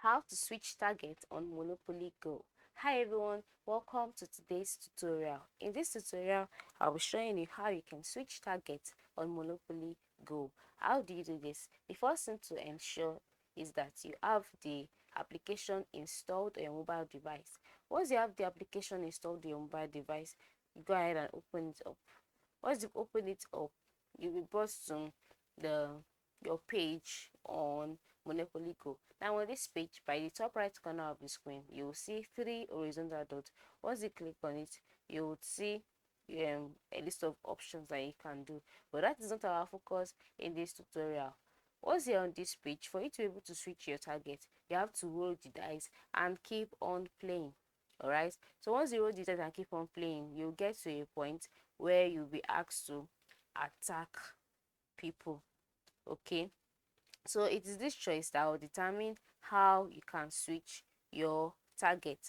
how to switch target on Monopoly Go. Hi everyone, welcome to today's tutorial. In this tutorial, I'll be showing you how you can switch targets on Monopoly Go. How do you do this? The first thing to ensure is that you have the application installed on your mobile device. Once you have the application installed on your mobile device, you go ahead and open it up. Once you open it up, you'll be brought to the your page on Monopoly Go. Now on this page, by the top right corner of the screen, you will see three horizontal dots. Once you click on it, you would see a list of options that you can do. But that is not our focus in this tutorial. Once you're on this page, for you to be able to switch your target, you have to roll the dice and keep on playing. Alright, so once you roll the dice and keep on playing, you'll get to a point where you'll be asked to attack people. Okay, so it is this choice that will determine how you can switch your target.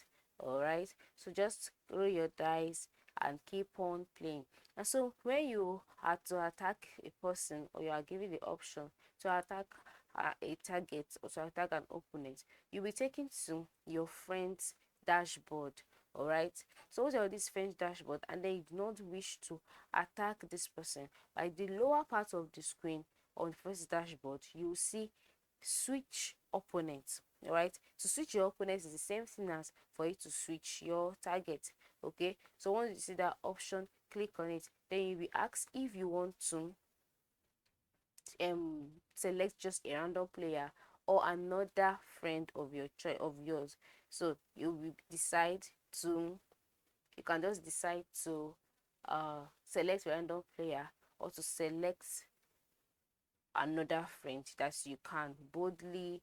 All right, so just roll your dice and keep on playing. And so when you are to attack a person, or you are given the option to attack a target or to attack an opponent, you'll be taken to your friend's dashboard. All right, so once you're on this friend's dashboard and then you do not wish to attack this person, by the lower part of the screen on the first dashboard, you will see switch opponent. All right, to switch your opponent is the same thing as for you to switch your target. Okay, so once you see that option, click on it. Then you'll be asked if you want to select just a random player or another friend of your choice of yours. So you will decide to, you can just decide to select a random player or to select another friend that you can boldly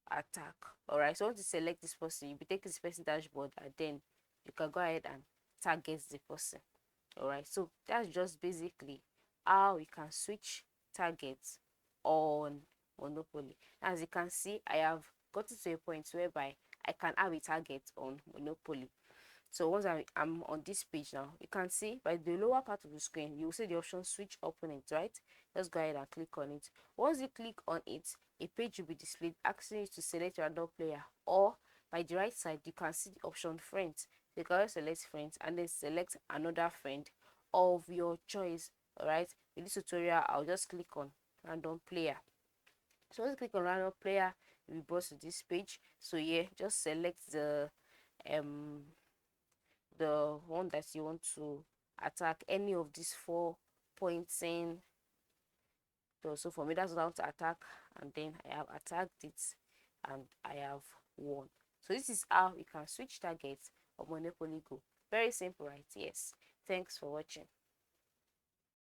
attack. All right, so once you select this person, you be taking this person dashboard and then you can go ahead and target the person. All right, so that's just basically how you can switch targets on Monopoly. As you can see, I have gotten to a point whereby I can have a target on Monopoly. So once I'm on this page now, you can see by the lower part of the screen, you will see the option switch opponent, right? Just go ahead and click on it. Once you click on it, a page will be displayed asking you to select a random player, or by the right side, you can see the option friends. You can select friends and then select another friend of your choice. All right, in this tutorial, I'll just click on random player. So once you click on random player, you'll be brought to this page. So yeah, just select um the one that you want to attack, any of these 4 pointing. So for me, that's what I want to attack, and then I have attacked it and I have won. So this is how you can switch targets on Monopoly Go. Very simple, right? Yes. Thanks for watching.